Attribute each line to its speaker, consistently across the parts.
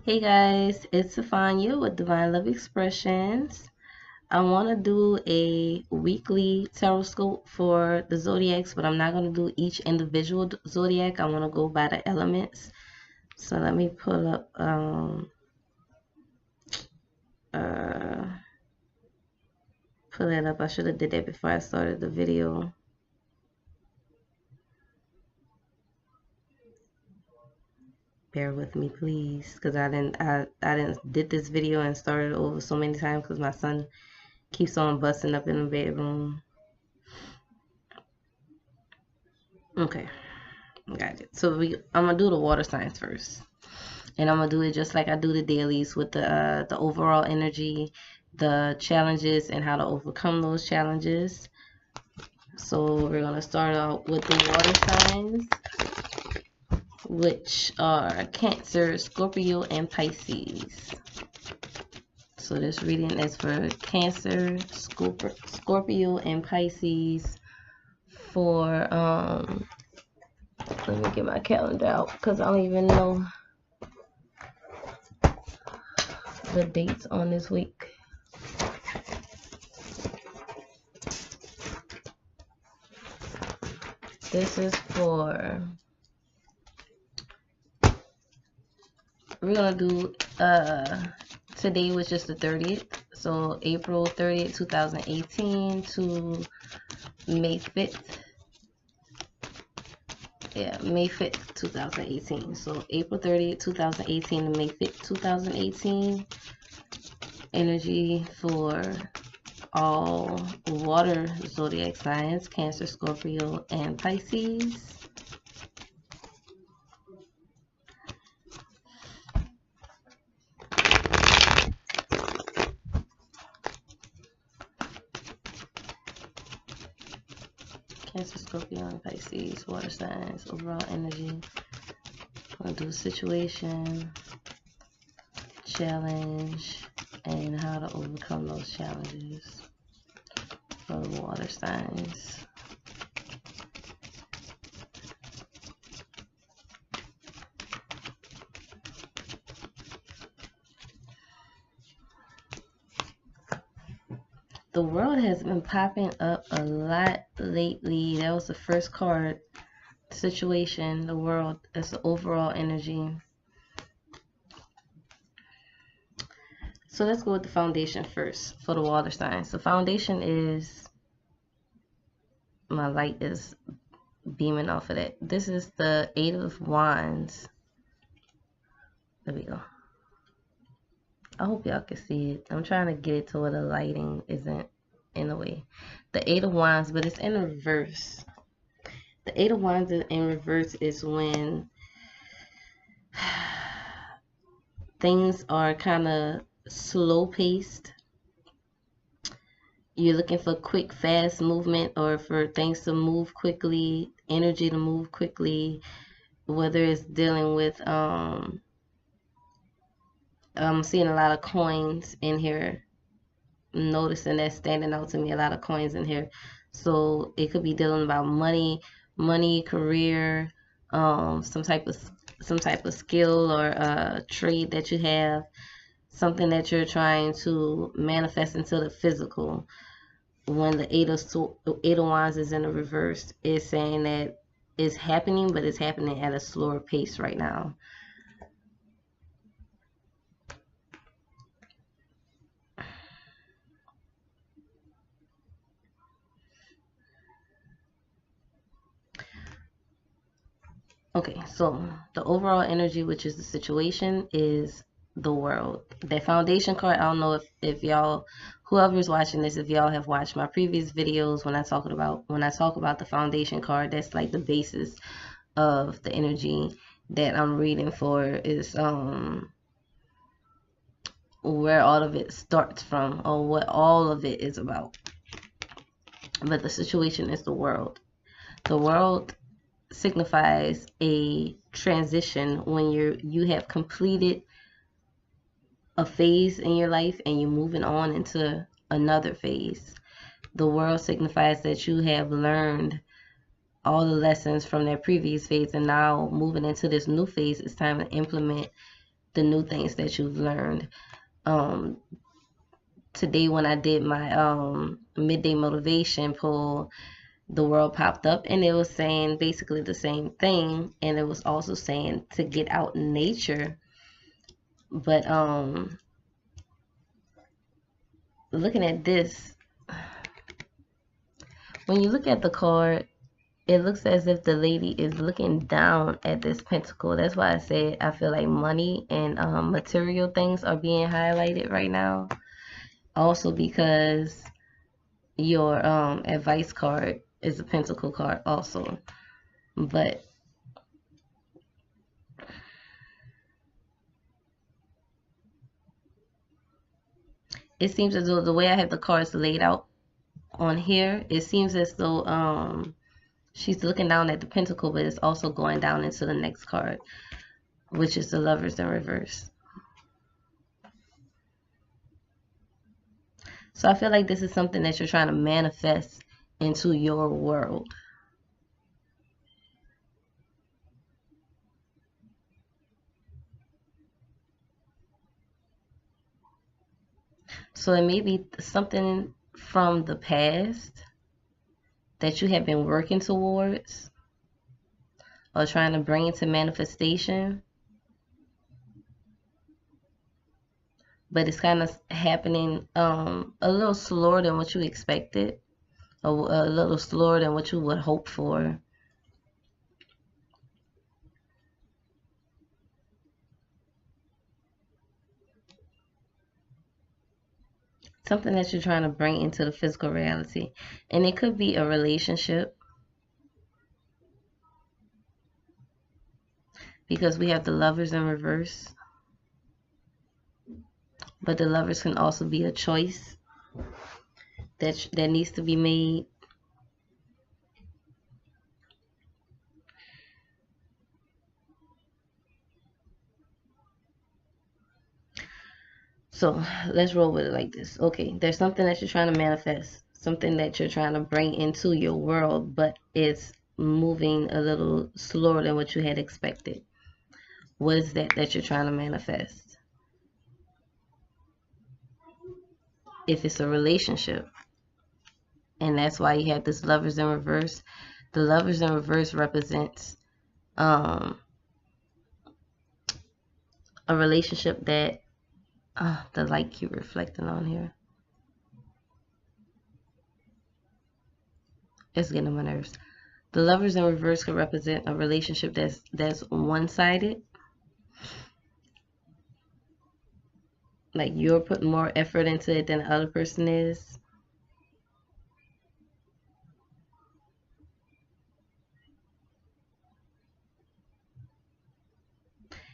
Speaker 1: Hey guys, it's Safanya with Divine Love Expressions. I want to do a weekly tarot scope for the zodiacs, but I'm not going to do each individual zodiac. I want to go by the elements. So let me pull up pull that up. I should have did that before I started the video. Bear with me, please, because I didn't did this video and started over so many times because my son keeps on busting up in the bedroom. Okay, got it. So I'm gonna do the water signs first, and I'm gonna do it just like I do the dailies with the overall energy, the challenges, and how to overcome those challenges. So we're gonna start out with the water signs, which are Cancer, Scorpio, and Pisces. So this reading is for Cancer, Scorpio, and Pisces for let me get my calendar out because I don't even know the dates on this week. This is for, we're gonna do today was just the 30th, so April 30th 2018 to May 5th. Yeah, May 5th 2018. So April 30th 2018 to May 5th 2018 energy for all water zodiac signs, Cancer, Scorpio, and Pisces. Cancer, Scorpio, and Pisces, water signs, overall energy. I'm gonna do situation, challenge, and how to overcome those challenges for the water signs. The world has been popping up a lot lately. That was the first card. Situation, the world, that's the overall energy. So let's go with the foundation first for the water signs. The foundation is, my light is beaming off of that. This is the 8 of Wands. There we go. I hope y'all can see it. I'm trying to get it to where the lighting isn't in the way. The 8 of Wands, but it's in reverse. The 8 of Wands in reverse is when things are kind of slow paced. You're looking for quick, fast movement, or for things to move quickly, energy to move quickly, whether it's dealing with I'm seeing a lot of coins in here. I'm noticing that standing out to me, a lot of coins in here. So it could be dealing about money, career, some type of skill or trade that you have, something that you're trying to manifest into the physical. When the eight of Wands is in the reverse, it's saying that it's happening, but it's happening at a slower pace right now. Okay, so the overall energy, which is the situation, is the world. That foundation card, I don't know if y'all, whoever's watching this, if y'all have watched my previous videos when I talk about the foundation card, that's like the basis of the energy that I'm reading for, is where all of it starts from, or what all of it is about. But the situation is the world. The world signifies a transition when you have completed a phase in your life and you're moving on into another phase. The world signifies that you have learned all the lessons from that previous phase, and now moving into this new phase, it's time to implement the new things that you've learned. Today when I did my midday motivation poll, the world popped up and it was saying basically the same thing, and it was also saying to get out in nature. But looking at this, when you look at the card, it looks as if the lady is looking down at this pentacle. That's why I said I feel like money and material things are being highlighted right now. Also because your advice card is a pentacle card also. But it seems as though the way I have the cards laid out on here, it seems as though she's looking down at the pentacle, but it's also going down into the next card, which is the Lovers in reverse. So I feel like this is something that you're trying to manifest into your world. So it may be something from the past that you have been working towards or trying to bring into manifestation, but it's kind of happening a little slower than what you expected, or a little slower than what you would hope for. Something that you're trying to bring into the physical reality. And it could be a relationship, because we have the Lovers in reverse. But the Lovers can also be a choice that needs to be made. So let's roll with it like this. Okay, there's something that you're trying to manifest, something that you're trying to bring into your world, but it's moving a little slower than what you had expected. What is that you're trying to manifest? If it's a relationship, and that's why you have this Lovers in reverse. The Lovers in reverse represents a relationship that the light keep reflecting on here. It's getting on my nerves. The Lovers in reverse could represent a relationship that's one-sided. Like you're putting more effort into it than the other person is.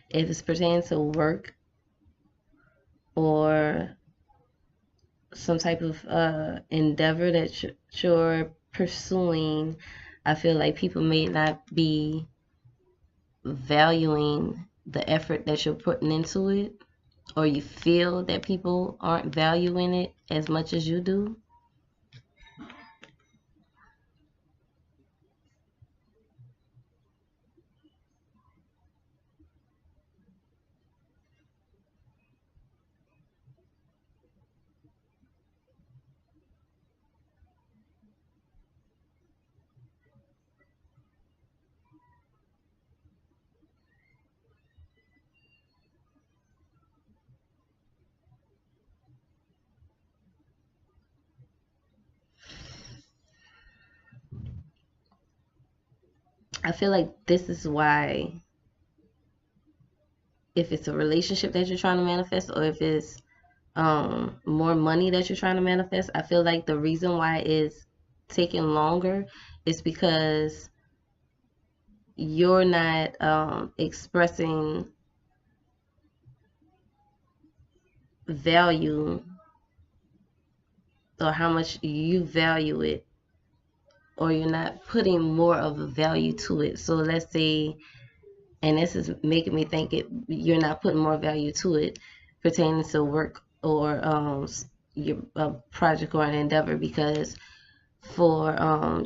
Speaker 1: If it's pertaining to work or some type of endeavor that you're pursuing, I feel like people may not be valuing the effort that you're putting into it, or you feel that people aren't valuing it as much as you do. I feel like this is why, if it's a relationship that you're trying to manifest, or if it's more money that you're trying to manifest, I feel like the reason why it's taking longer is because you're not expressing value, or how much you value it, or you're not putting more of a value to it. So let's say, and this is making me think you're not putting more value to it pertaining to work or your project or an endeavor, because for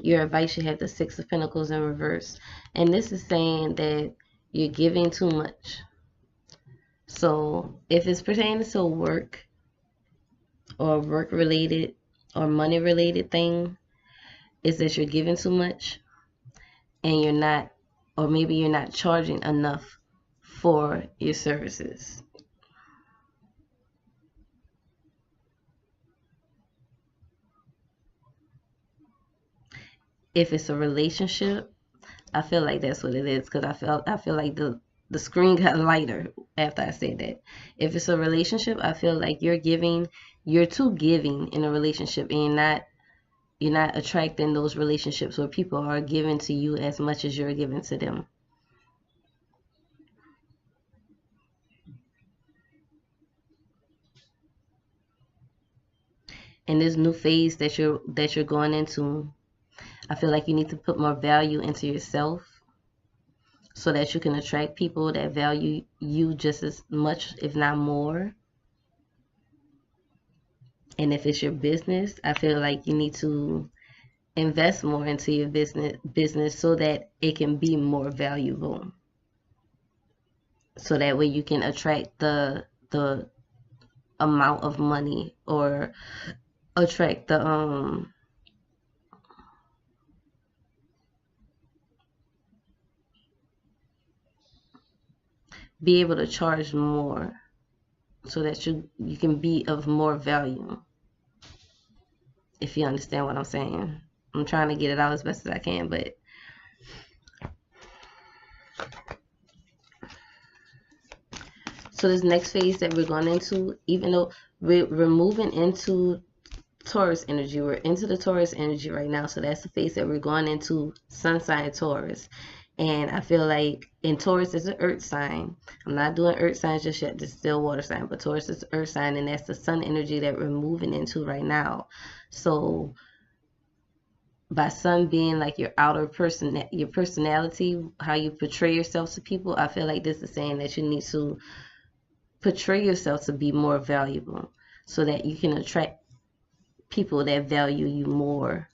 Speaker 1: your advice you had the Six of Pentacles in reverse, and this is saying that you're giving too much. So if it's pertaining to work or work related or money related thing, is that you're giving too much and you're not, or maybe you're not charging enough for your services. If it's a relationship, I feel like that's what it is, because I feel like the screen got lighter after I said that. If it's a relationship, I feel like you're too giving in a relationship, and you're not attracting those relationships where people are giving to you as much as you're giving to them. In this new phase that you're going into, I feel like you need to put more value into yourself so that you can attract people that value you just as much, if not more. And if it's your business, I feel like you need to invest more into your business so that it can be more valuable. So that way you can attract the amount of money, or attract the be able to charge more so that you can be of more value, if you understand what I'm saying. I'm trying to get it out as best as I can, but so this next phase that we're going into, even though we're moving into Taurus energy, we're into the Taurus energy right now, so that's the phase that we're going into, sun sign Taurus. And I feel like in Taurus is an earth sign. I'm not doing earth signs just yet, just still water sign, but Taurus is earth sign, and that's the sun energy that we're moving into right now. So by sun being like your outer person, your personality, how you portray yourself to people, I feel like this is saying that you need to portray yourself to be more valuable so that you can attract people that value you more,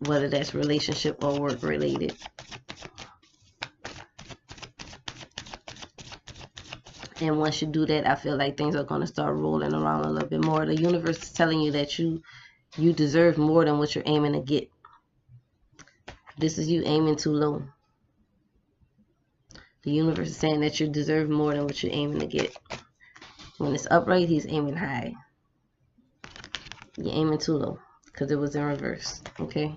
Speaker 1: whether that's relationship or work related. And once you do that, I feel like things are going to start rolling around a little bit more. The universe is telling you that you deserve more than what you're aiming to get. This is you aiming too low. The universe is saying that you deserve more than what you're aiming to get. When it's upright, he's aiming high. You're aiming too low because it was in reverse. Okay,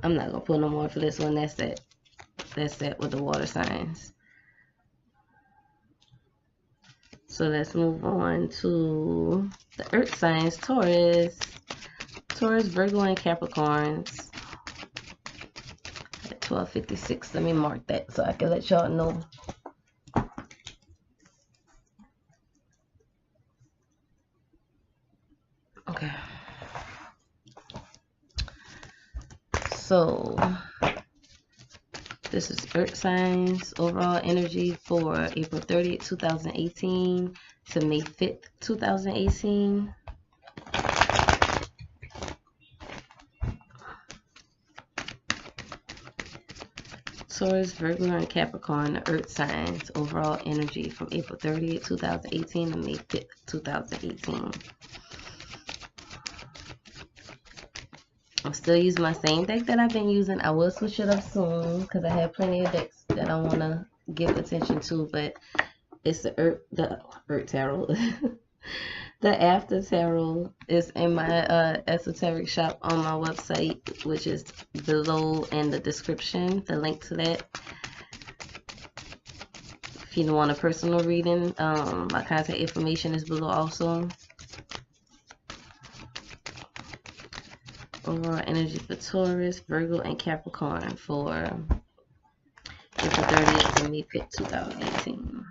Speaker 1: I'm not gonna put no more for this one. That's it. That's it with the water signs. So let's move on to the earth signs: Taurus, Virgo, and Capricorns. At 12:56, let me mark that so I can let y'all know. Okay. So this is earth signs overall energy for April 30th, 2018 to May 5th, 2018. Taurus, Virgo, and Capricorn, the earth signs overall energy from April 30th, 2018 to May 5th, 2018. I'm still using my same deck that I've been using. I will switch it up soon because I have plenty of decks that I want to give attention to, but it's the Earth Tarot. The After Tarot is in my esoteric shop on my website, which is below in the description, the link to that. If you want a personal reading, my contact information is below also. Overall energy for Taurus, Virgo, and Capricorn for April 30th to May 5th, 2018.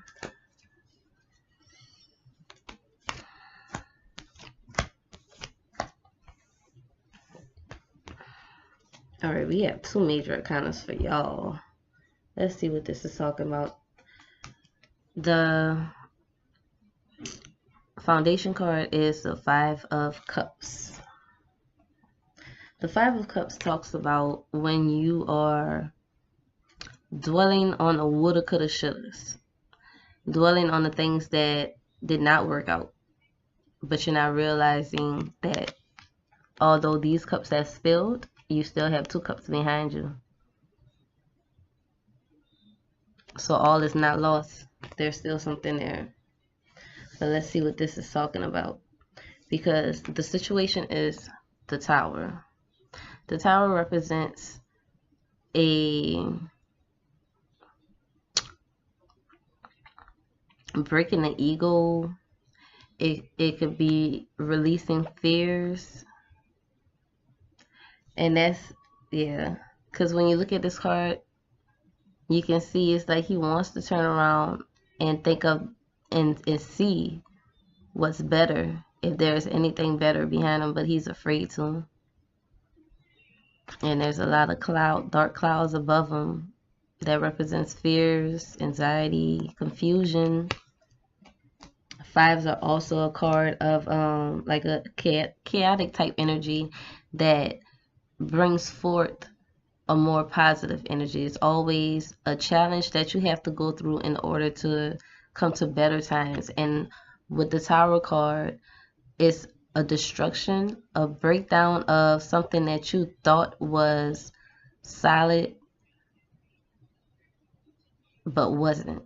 Speaker 1: Alright, we have two major arcanas for y'all. Let's see what this is talking about. The foundation card is the Five of Cups. The Five of Cups talks about when you are dwelling on a woulda, coulda, shouldas. dwelling on the things that did not work out, but you're not realizing that although these cups have spilled, you still have 2 cups behind you. So all is not lost. There's still something there. But let's see what this is talking about. Because the situation is the Tower. The Tower represents a breaking the ego. It could be releasing fears. And that's, yeah. Because when you look at this card, you can see it's like he wants to turn around and think of and see what's better, if there's anything better behind him, but he's afraid to. And there's a lot of dark clouds above him that represents fears, anxiety, confusion. 5s are also a card of like a chaotic type energy that brings forth a more positive energy. It's always a challenge that you have to go through in order to come to better times. And with the Tower card, it's a destruction, a breakdown of something that you thought was solid but wasn't.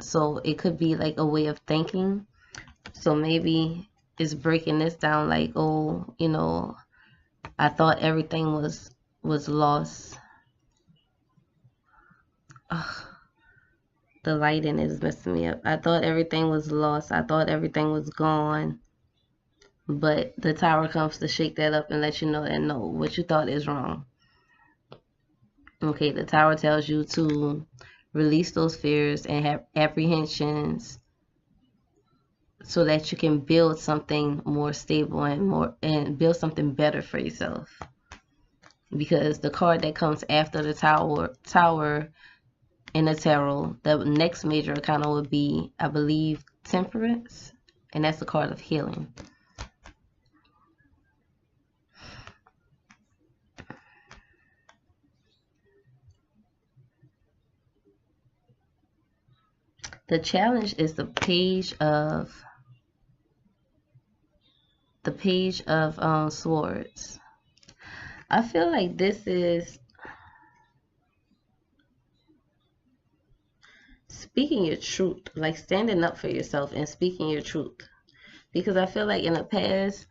Speaker 1: So it could be like a way of thinking. So maybe it's breaking this down like, oh, you know, I thought everything was lost. Ugh, the lighting is messing me up. I thought everything was lost. I thought everything was gone. But the Tower comes to shake that up and let you know that no, what you thought is wrong. Okay, the Tower tells you to release those fears and have apprehensions so that you can build something more stable and build something better for yourself. Because the card that comes after the Tower in the tarot, the next major arcana would be, I believe, Temperance, and that's the card of healing. The challenge is the Page of Swords. I feel like this is speaking your truth, like standing up for yourself and speaking your truth. Because I feel like in the past,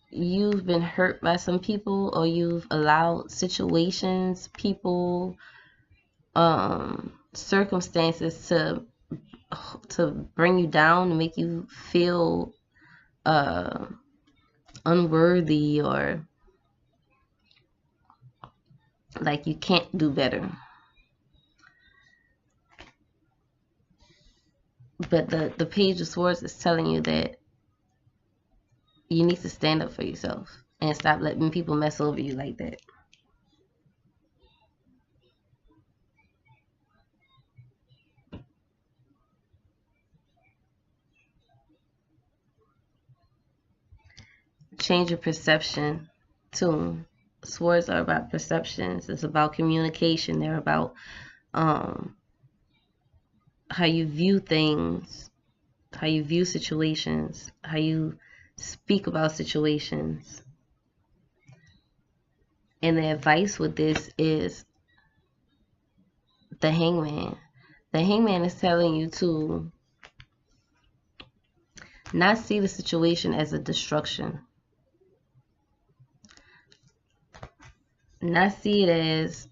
Speaker 1: you've been hurt by some people, or you've allowed situations, people, circumstances to bring you down, to make you feel unworthy, or like you can't do better. But the Page of Swords is telling you that you need to stand up for yourself and stop letting people mess over you like that. Change your perception too. Swords are about perceptions. It's about communication. They're about how you view things, how you view situations, how you speak about situations. And the advice with this is the Hangman. The Hangman is telling you to not see the situation as a destruction. Not see it as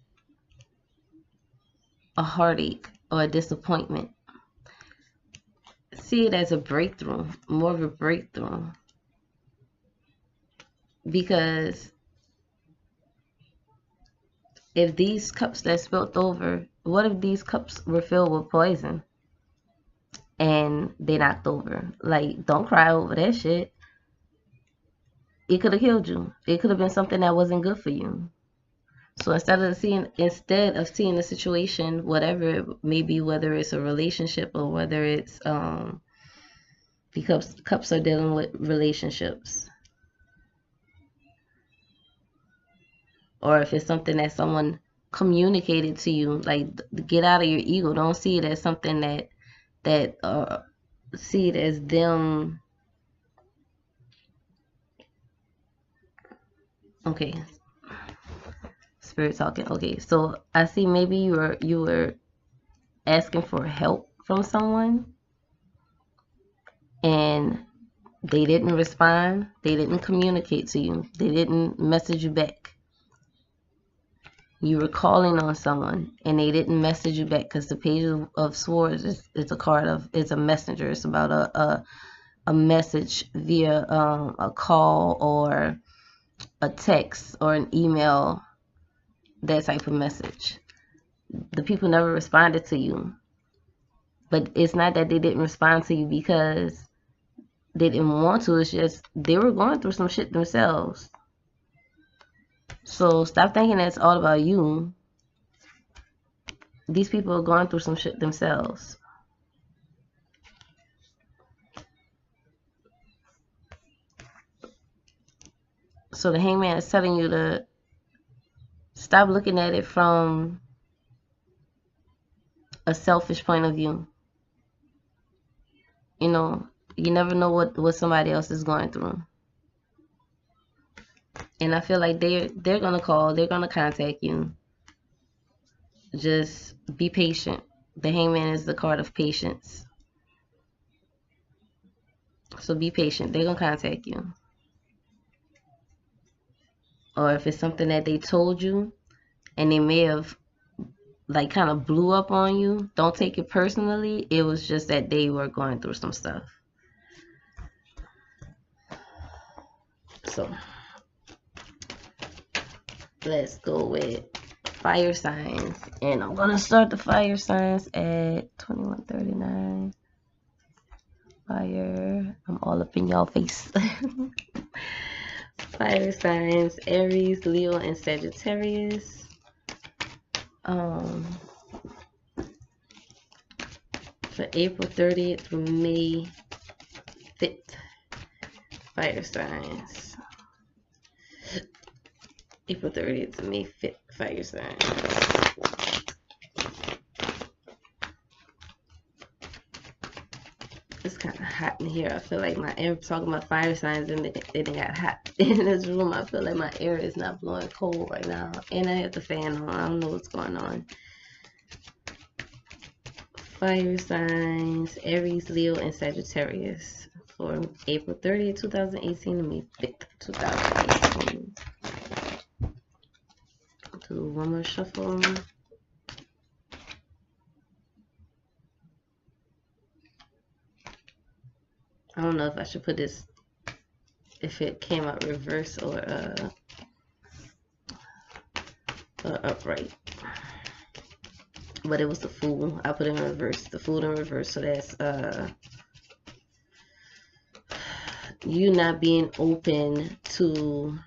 Speaker 1: a heartache or a disappointment. See it as a breakthrough, more of a breakthrough. Because if these cups that spilled over, what if these cups were filled with poison and they knocked over? Like, don't cry over that shit. It could have killed you. It could have been something that wasn't good for you. So instead of seeing the situation, whatever it may be, whether it's a relationship or whether it's because cups are dealing with relationships, or if it's something that someone communicated to you. Like, get out of your ego. Don't see it as something that see it as them. Okay, spirit talking. Okay, so I see maybe you were asking for help from someone and they didn't respond. They didn't communicate to you. They didn't message you back. You were calling on someone and they didn't message you back, because the page of swords is a card of, it's a messenger. It's about a message via a call or a text or an email, that type of message. The people never responded to you, but it's not that they didn't respond to you because they didn't want to. It's just they were going through some shit themselves. So stop thinking that it's all about you. These people are going through some shit themselves. So the hangman is telling you to stop looking at it from a selfish point of view. You know, you never know what somebody else is going through. And I feel like they're gonna call, they're gonna contact you. Just be patient. The hangman is the card of patience. So be patient. They're gonna contact you. Or if it's something that they told you and they may have like kind of blew up on you, don't take it personally. It was just that they were going through some stuff. So let's go with fire signs, and I'm gonna start the fire signs at 2139. Fire, I'm all up in y'all face. Fire signs: Aries, Leo, and Sagittarius. For April 30th through May 5th. Fire signs. April 30th to May 5th. Fire signs. It's kind of hot in here. I feel like my air, talking about fire signs, and it got hot in this room. I feel like my air is not blowing cold right now, and I have the fan on. I don't know what's going on. Fire signs: Aries, Leo, and Sagittarius for April 30th, 2018 to May 5th, 2018. Do one more shuffle. I don't know if I should put this, if it came out reverse or upright. But it was the Fool. I put it in reverse. The Fool in reverse. So that's you not being open to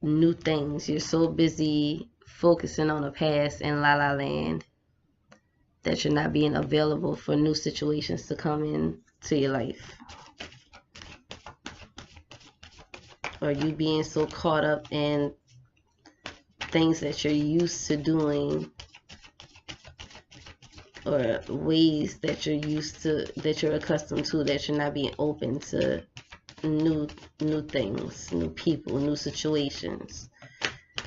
Speaker 1: new things. You're so busy focusing on the past and La La Land that you're not being available for new situations to come into your life. Or you being so caught up in things that you're used to doing, or ways that you're used to, that you're accustomed to, that you're not being open to new things, new people, new situations,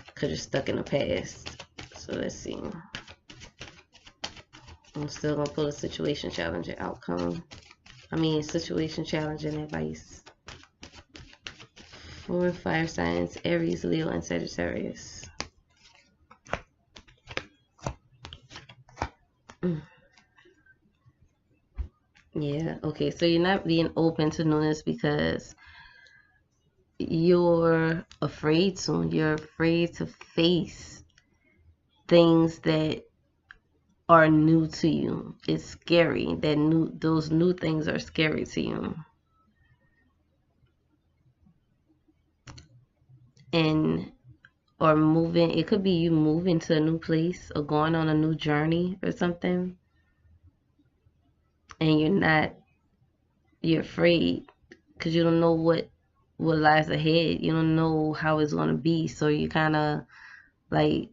Speaker 1: because you're stuck in the past. So let's see. I'm still gonna pull a situation, challenge, and outcome. I mean, situation, challenge, and advice for fire signs: Aries, Leo, and Sagittarius. Yeah, okay, so you're not being open to newness because you're afraid to. You're afraid to face things that are new to you. It's scary. Those new things are scary to you. And or moving, it could be you moving to a new place or going on a new journey or something, and you're afraid because you don't know what lies ahead. You don't know how it's going to be, so you kind of like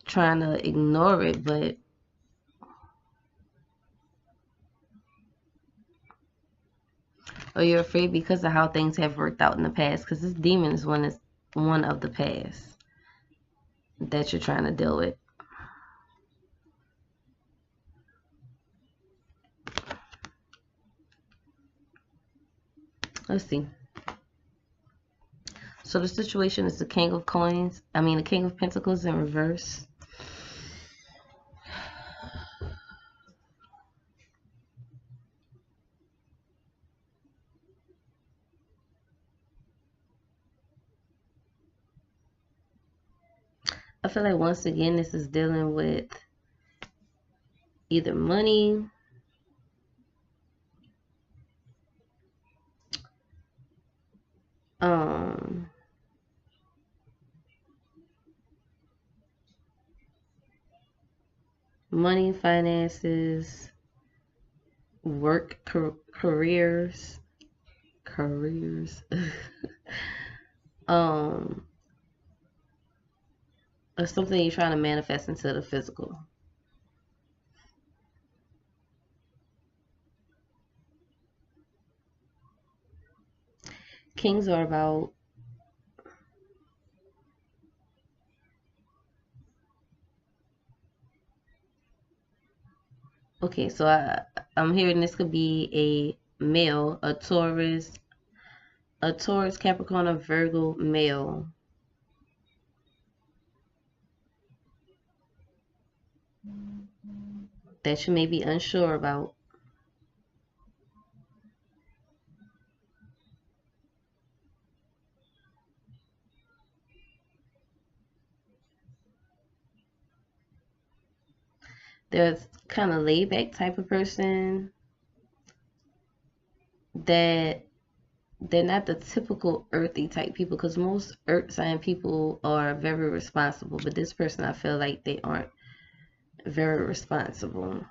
Speaker 1: trying to ignore it, but or you're afraid because of how things have worked out in the past, because this demon is one of the past that you're trying to deal with. Let's see. So the situation is the King of Coins. The King of Pentacles in reverse. I feel like once again this is dealing with either money, money, finances, work, careers, or something you're trying to manifest into the physical. Kings are about okay, so I'm hearing this could be a male, a Taurus, Capricorn, or Virgo male that you may be unsure about. There's kind of laid back type of person that they're not the typical earthy type people, because most earth sign people are very responsible, but this person, I feel like they aren't very responsible.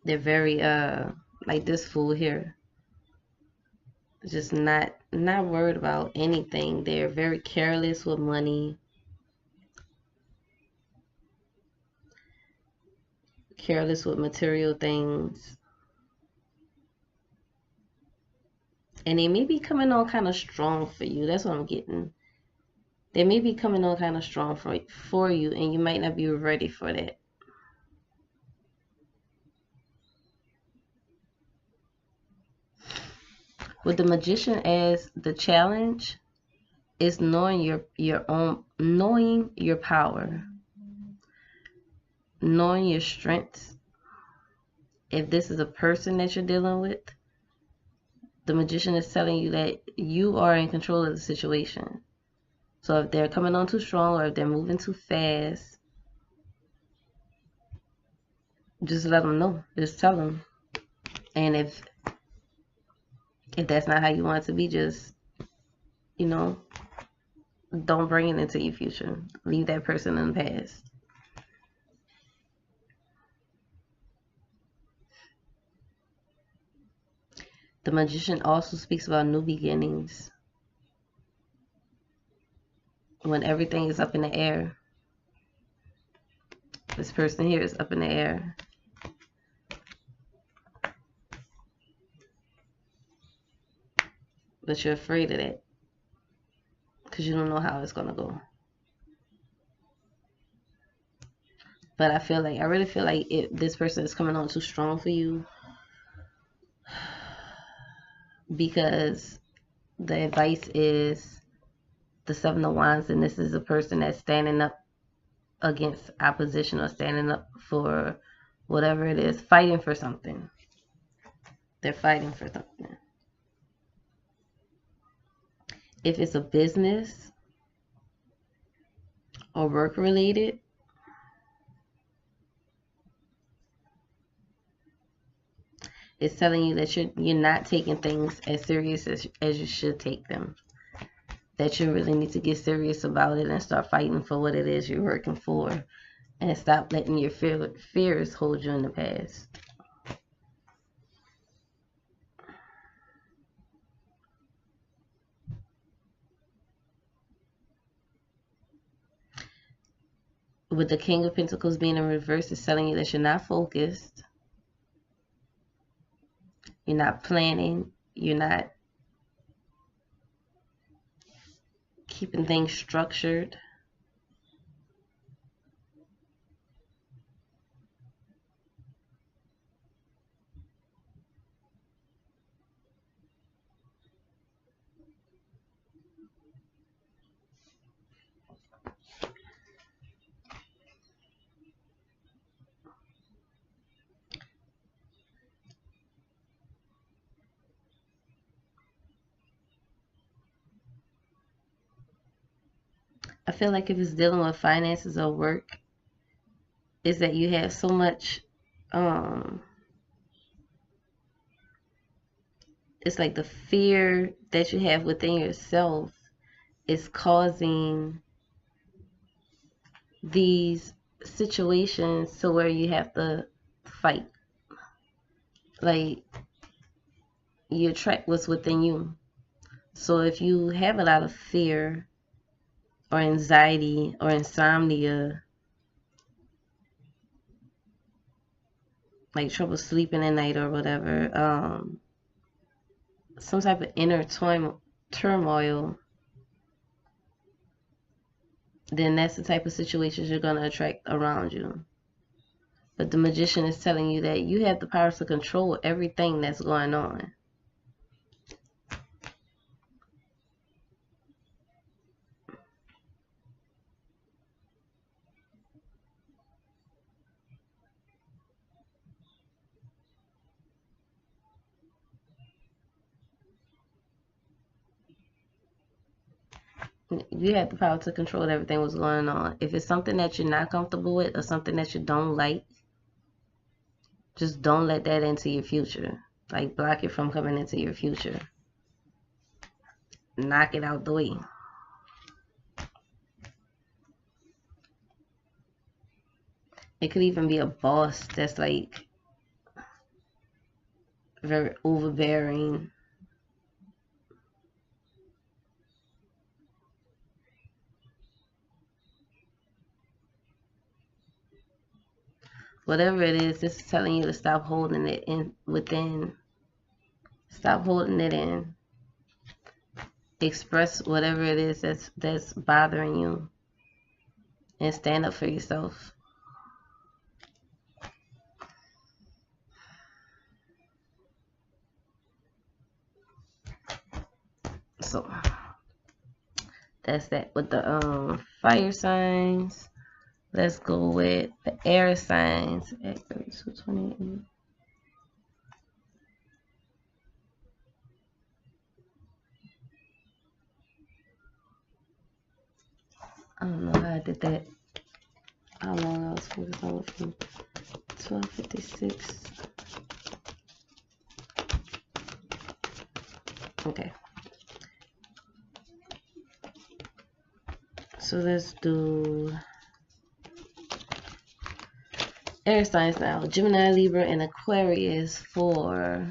Speaker 1: They're very like this fool here, just not worried about anything. They're very careless with money, careless with material things, and they may be coming on kind of strong for you. That's what I'm getting. They may be coming on kind of strong for you, and you might not be ready for that. With the Magician as the challenge, is knowing knowing your power, knowing your strengths. If this is a person that you're dealing with, the Magician is telling you that you are in control of the situation. So if they're coming on too strong, or if they're moving too fast, just let them know. Just tell them. And if that's not how you want it to be, just, don't bring it into your future. Leave that person in the past. The Magician also speaks about new beginnings. When everything is up in the air. This person here is up in the air. But you're afraid of that, because you don't know how it's going to go. But I really feel like if this person is coming on too strong for you, because the advice is the Seven of Wands, and this is a person that's standing up against opposition, or standing up for whatever it is, fighting for something. They're fighting for something. If it's a business or work related, it's telling you that you're not taking things as serious as you should take them. That you really need to get serious about it and start fighting for what it is you're working for, and stop letting your fears hold you in the past. with the King of Pentacles being in reverse, it's telling you that you're not focused, you're not planning, you're not keeping things structured. I feel like if it's dealing with finances or work, is that you have so much, it's like the fear that you have within yourself is causing these situations to where you have to fight. Like, you attract what's within you. So if you have a lot of fear or anxiety or insomnia, like trouble sleeping at night or whatever, some type of inner turmoil, then that's the type of situations you're going to attract around you. But the Magician is telling you that you have the power to control everything that's going on. You have the power to control everything that's going on. If it's something that you're not comfortable with or something that you don't like, just don't let that into your future. Like, block it from coming into your future. Knock it out the way. It could even be a boss that's like very overbearing. Whatever it is, this is telling you to stop holding it in within. Stop holding it in. Express whatever it is that's bothering you, and stand up for yourself. So that's that with the fire signs. Let's go with the air signs at 3228. I don't know how I did that. How long I was focused on from 1256. Okay. So let's do air signs now. Gemini, Libra, and Aquarius for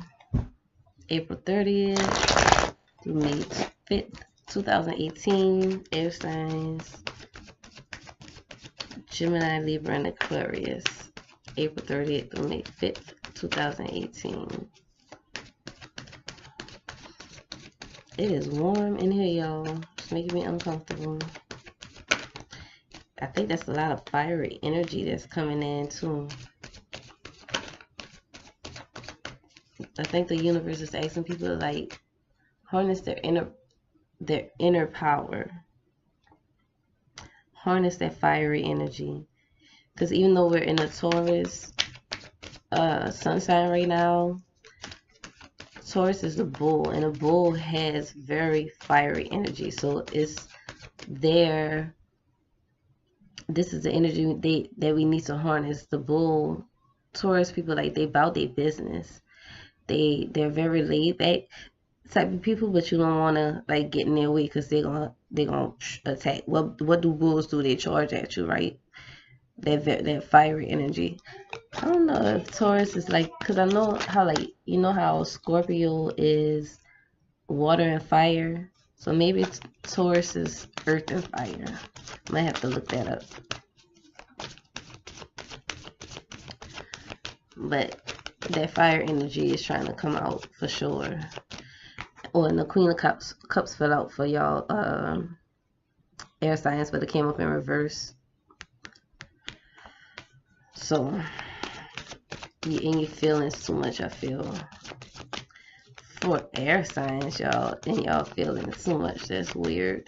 Speaker 1: April 30th through May 5th, 2018. Air signs. Gemini, Libra, and Aquarius. April 30th through May 5th, 2018. It is warm in here, y'all. It's making me uncomfortable. I think that's a lot of fiery energy that's coming in, too. I think the universe is asking people to, like, harness their inner power. Harness that fiery energy. Because even though we're in a Taurus sun sign right now, Taurus is the bull, and a bull has very fiery energy. So it's there. This is the energy that we need to harness. The bull, Taurus people, like, they about their business. They're very laid back type of people, but you don't want to, like, get in their way because they're gonna attack. What do bulls do? They charge at you, right? That fiery energy. I don't know if Taurus is like, because I know how, like, you know how Scorpio is water and fire. So maybe Taurus is earth and fire. I might have to look that up. but that fire energy is trying to come out for sure. Or in the Queen of Cups fell out for y'all air signs, but it came up in reverse. So you're in your feelings too much, I feel. For air signs, y'all, and y'all feeling too much. That's weird.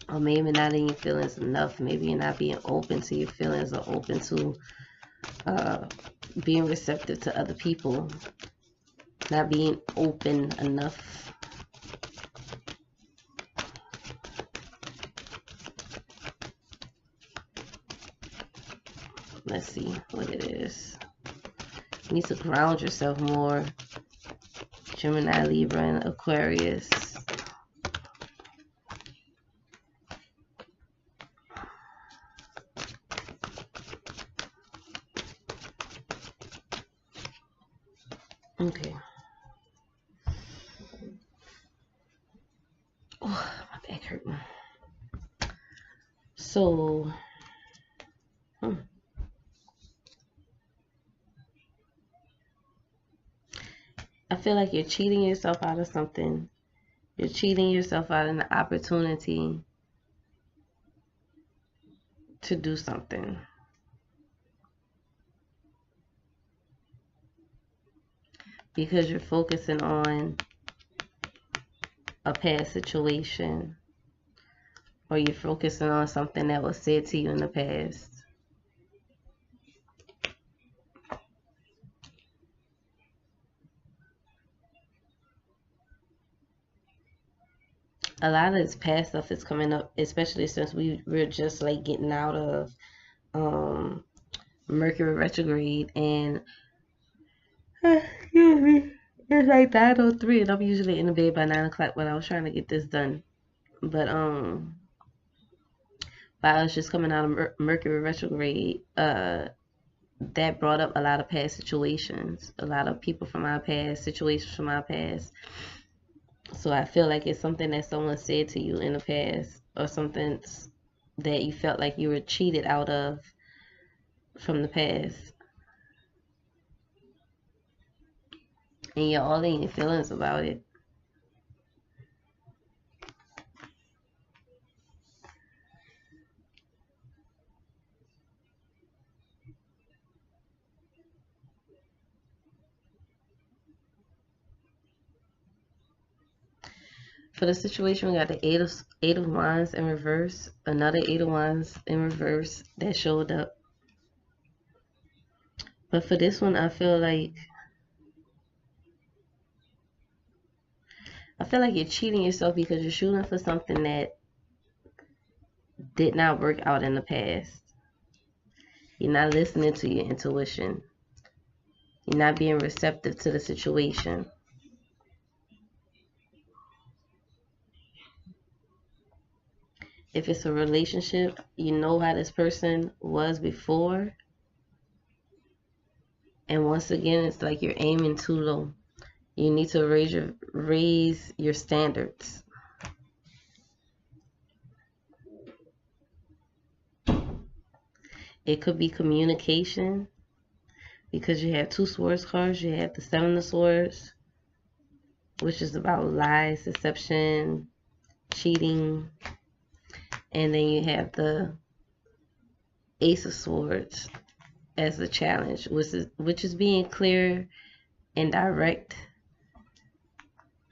Speaker 1: Or maybe not in your feelings enough. Maybe you're not being open to your feelings or open to being receptive to other people. Not being open enough. Let's see what it is. You need to ground yourself more. Gemini, Libra, and Aquarius. Okay. Oh, my back hurting. So, I feel like you're cheating yourself out of something. You're cheating yourself out of an opportunity to do something. Because you're focusing on a past situation, or you're focusing on something that was said to you in the past. A lot of this past stuff is coming up, especially since we're just like getting out of Mercury retrograde, and excuse me, it's like 9:03, and I'm usually in the bed by 9 o'clock, but I was trying to get this done. But while I was just coming out of Mercury retrograde, that brought up a lot of past situations, a lot of people from our past, situations from our past. So I feel like it's something that someone said to you in the past, or something that you felt like you were cheated out of from the past. And you're all in your feelings about it. For the situation, we got the eight of Wands in reverse, another Eight of Wands in reverse that showed up. But for this one, I feel like you're cheating yourself because you're shooting for something that did not work out in the past. You're not listening to your intuition. You're not being receptive to the situation. If it's a relationship, you know how this person was before. And once again, it's like you're aiming too low. You need to raise your standards. It could be communication, because you have two swords cards. You have the Seven of Swords, which is about lies, deception, cheating. And then you have the Ace of Swords as a challenge, which is being clear and direct,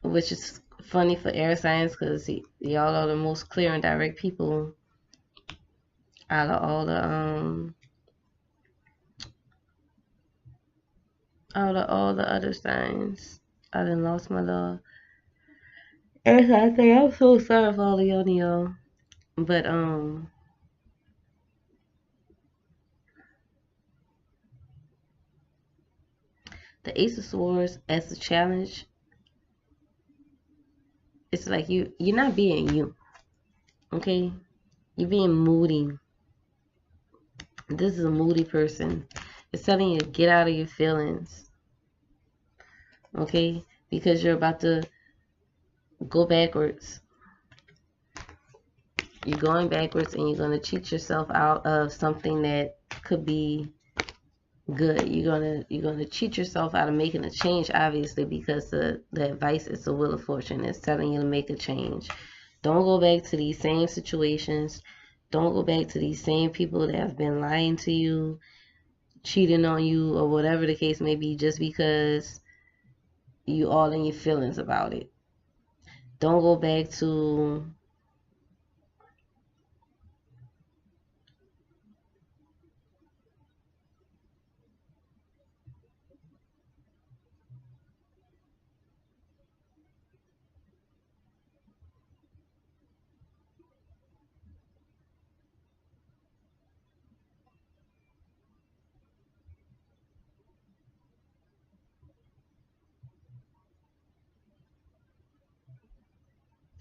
Speaker 1: which is funny for air signs because y'all are the most clear and direct people out of all the other signs. I done lost my love. Air signs, I'm so sorry for all of y'all. But the Ace of Swords as a challenge, it's like you're not being you. Okay? You're being moody. This is a moody person. It's telling you to get out of your feelings. Okay? Because you're about to go backwards. You're going backwards and you're going to cheat yourself out of something that could be good. You're gonna cheat yourself out of making a change, obviously, because the advice is the wheel of fortune. It's telling you to make a change. Don't go back to these same situations. Don't go back to these same people that have been lying to you, cheating on you, or whatever the case may be, just because you all in your feelings about it. Don't go back to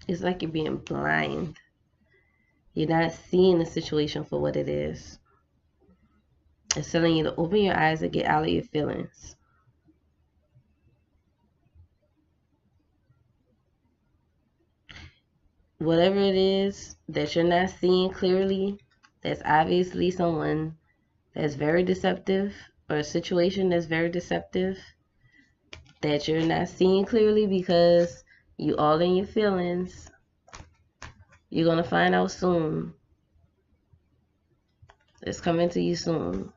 Speaker 1: it's like you're being blind. You're not seeing the situation for what it is. It's telling you to open your eyes and get out of your feelings. Whatever it is that you're not seeing clearly, that's obviously someone that's very deceptive, or a situation that's very deceptive, that you're not seeing clearly because you all in your feelings. You're going to find out soon. It's coming to you soon.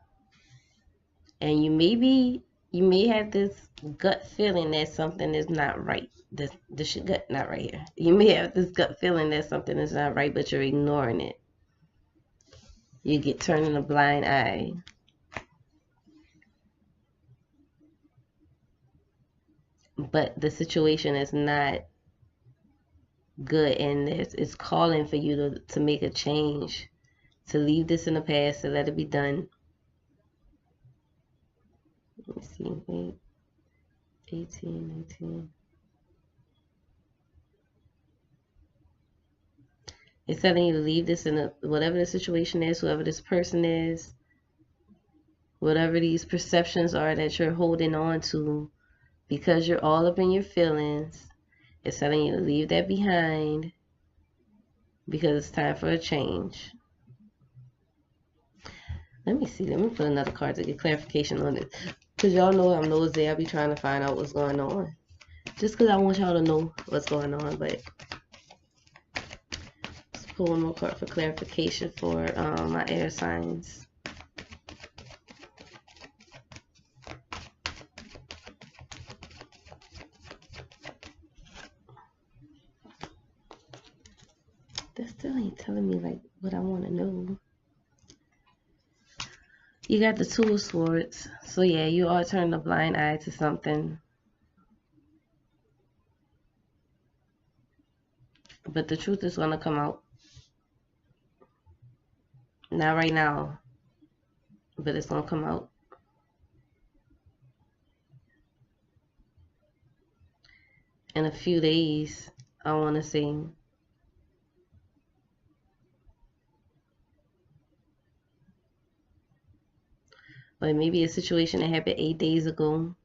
Speaker 1: And you may have this gut feeling that something is not right. This your gut not right here. You may have this gut feeling that something is not right, but you're ignoring it. You get turning a blind eye. But the situation is not good, and it's calling for you to make a change, to leave this in the past, to let it be done. Let me see, 18, 19. It's telling you to leave this in whatever the situation is, whoever this person is, whatever these perceptions are that you're holding on to, because you're all up in your feelings. It's telling you to leave that behind because it's time for a change. Let me see. Let me put another card to get clarification on it. Because y'all know I'm nosy. I be trying to find out what's going on. Just because I want y'all to know what's going on. But let's pull one more card for clarification for my air signs. That still ain't telling me like what I want to know. You got the Two of Swords. So yeah, you are turning a blind eye to something. But the truth is going to come out. Not right now, but it's going to come out. In a few days, I want to say. Or maybe a situation that happened 8 days ago.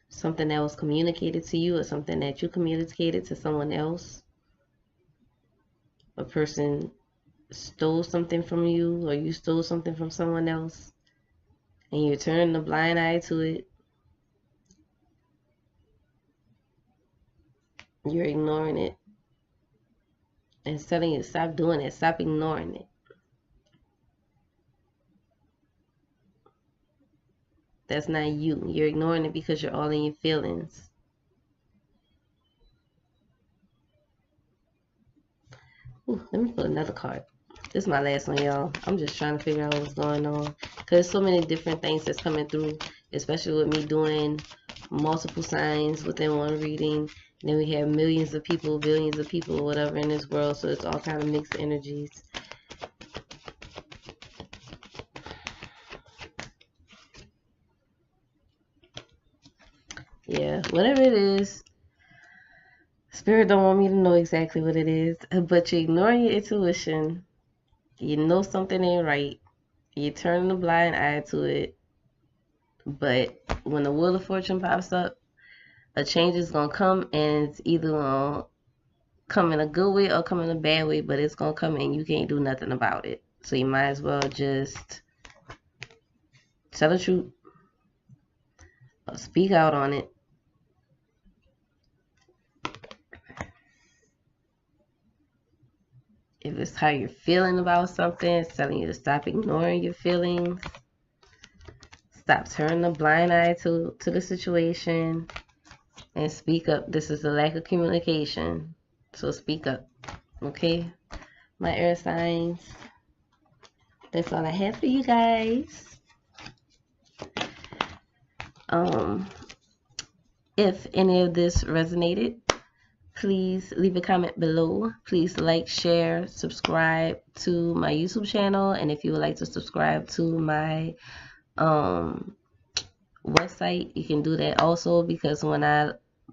Speaker 1: Something that was communicated to you, or something that you communicated to someone else. A person stole something from you, or you stole something from someone else, and you're turning a blind eye to it. You're ignoring it. And it's telling you to stop doing it. Stop ignoring it. That's not you. You're ignoring it because you're all in your feelings. Ooh, let me put another card. This is my last one, y'all. I'm just trying to figure out what's going on. Because there's so many different things that's coming through, especially with me doing multiple signs within one reading. And then we have millions of people, billions of people, whatever in this world. So it's all kind of mixed energies. Yeah, whatever it is, Spirit don't want me to know exactly what it is, but you're ignoring your intuition. You know something ain't right. You're turning a blind eye to it. But when the Wheel of Fortune pops up, a change is gonna come, and it's either gonna come in a good way or come in a bad way, but it's gonna come and you can't do nothing about it. So you might as well just tell the truth or speak out on it. If it's how you're feeling about something, it's telling you to stop ignoring your feelings. Stop turning a blind eye to the situation and speak up. This is a lack of communication. So speak up. Okay? My air signs. That's all I have for you guys. If any of this resonated, please leave a comment below. Please like, share, subscribe to my YouTube channel. And if you would like to subscribe to my website, you can do that also, because when I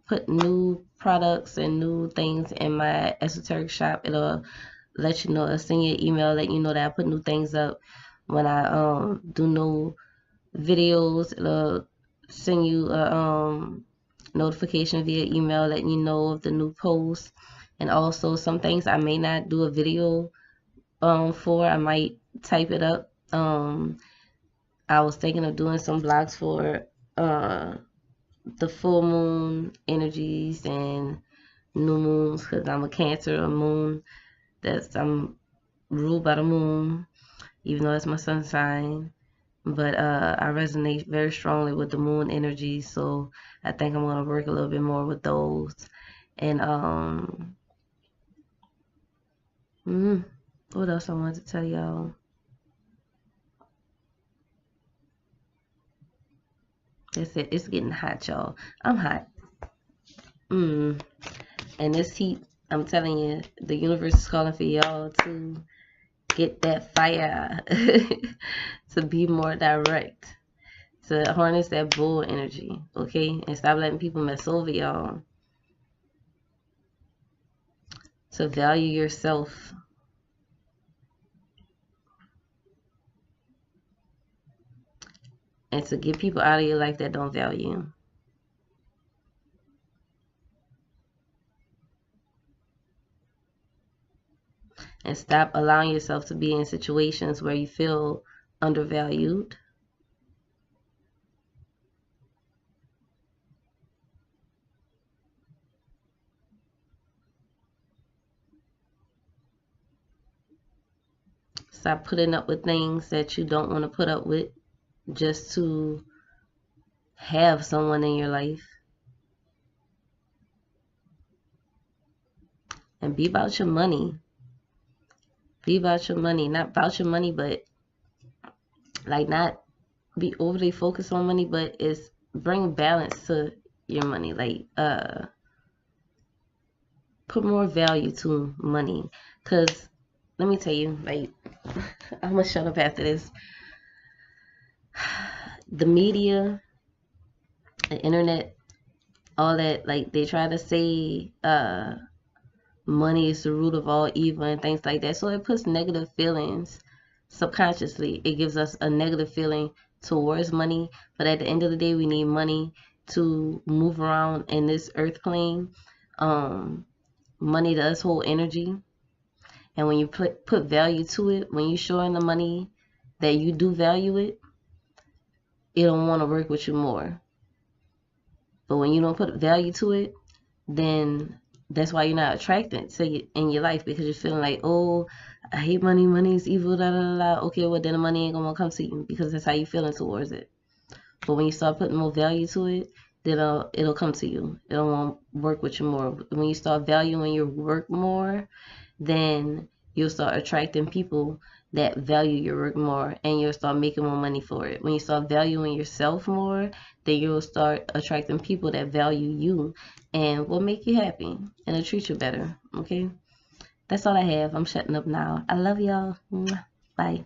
Speaker 1: put new products and new things in my esoteric shop, it'll let you know. It'll send you an email letting you know that I put new things up. When I do new videos, it'll send you a notification via email letting you know of the new posts. And also some things I may not do a video for. I might type it up. I was thinking of doing some blogs for the full moon energies and new moons, because I'm a Cancer, a moon I'm ruled by the moon, even though it's my sun sign. But I resonate very strongly with the moon energy, so I think I'm gonna work a little bit more with those. And what else I wanted to tell y'all? That's it. It's getting hot, y'all. I'm hot. And this heat, I'm telling you, the universe is calling for y'all to get that fire, to be more direct, to harness that bull energy, okay? And stop letting people mess over y'all. To value yourself. And to get people out of your life that don't value you. And stop allowing yourself to be in situations where you feel undervalued. Stop putting up with things that you don't want to put up with just to have someone in your life. And be about your money. Be about your money. Not about your money, but like not be overly focused on money, but it's bring balance to your money. Like put more value to money. Cause let me tell you, like I'm gonna shut up after this. The media, the internet, all that, like they try to say money is the root of all evil and things like that. So it puts negative feelings subconsciously. It gives us a negative feeling towards money. But at the end of the day, we need money to move around in this earth plane. Money does hold energy. And when you put value to it, when you show in the money that you do value it, it don't want to work with you more. But when you don't put value to it, then that's why you're not attracted to it in your life, because you're feeling like, oh, I hate money, money is evil, da da da. Okay, well then the money ain't gonna come to you, because that's how you feeling towards it. But when you start putting more value to it, then it'll come to you. It'll want to work with you more. When you start valuing your work more, then you'll start attracting people that value your work more, and you'll start making more money for it. When you start valuing yourself more, then you'll start attracting people that value you and will make you happy and will treat you better. Okay, that's all I have. I'm shutting up now. I love y'all. Bye.